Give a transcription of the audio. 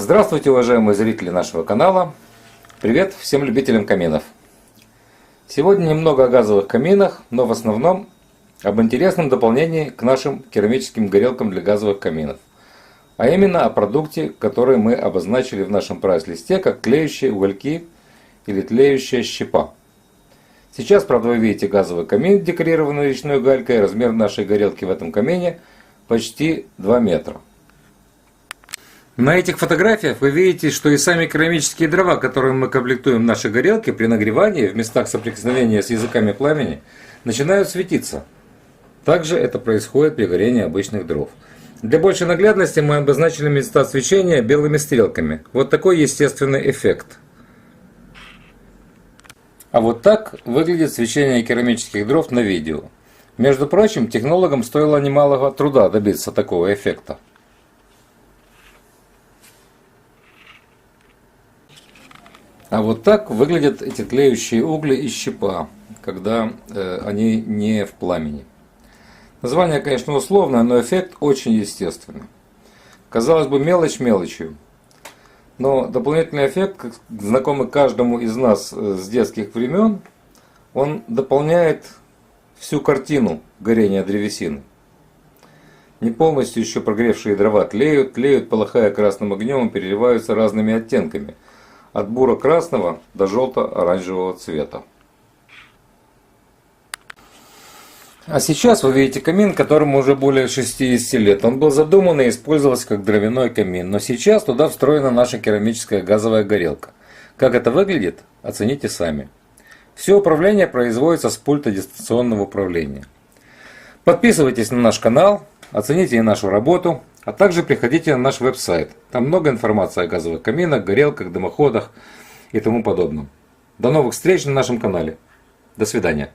Здравствуйте, уважаемые зрители нашего канала. Привет всем любителям каминов. Сегодня немного о газовых каминах, но в основном об интересном дополнении к нашим керамическим горелкам для газовых каминов. А именно о продукте, который мы обозначили в нашем прайс-листе как тлеющие угольки или тлеющая щепа. Сейчас, правда, вы видите газовый камин, декорированный речной галькой. Размер нашей горелки в этом камине почти 2 метра. На этих фотографиях вы видите, что и сами керамические дрова, которыми мы комплектуем наши горелки, при нагревании в местах соприкосновения с языками пламени начинают светиться. Также это происходит при горении обычных дров. Для большей наглядности мы обозначили места свечения белыми стрелками. Вот такой естественный эффект. А вот так выглядит свечение керамических дров на видео. Между прочим, технологам стоило немалого труда добиться такого эффекта. А вот так выглядят эти тлеющие угли и щепа, когда они не в пламени. Название, конечно, условное, но эффект очень естественный. Казалось бы, мелочь мелочью. Но дополнительный эффект, знакомый каждому из нас с детских времен, он дополняет всю картину горения древесины. Не полностью еще прогревшие дрова тлеют, полыхая красным огнем и переливаются разными оттенками. От буро-красного до желто-оранжевого цвета. А сейчас вы видите камин, которому уже более 60 лет. Он был задуман и использовался как дровяной камин, но сейчас туда встроена наша керамическая газовая горелка. Как это выглядит, оцените сами. Все управление производится с пульта дистанционного управления. Подписывайтесь на наш канал, оцените и нашу работу, а также приходите на наш веб-сайт. Там много информации о газовых каминах, горелках, дымоходах и тому подобном. До новых встреч на нашем канале. До свидания.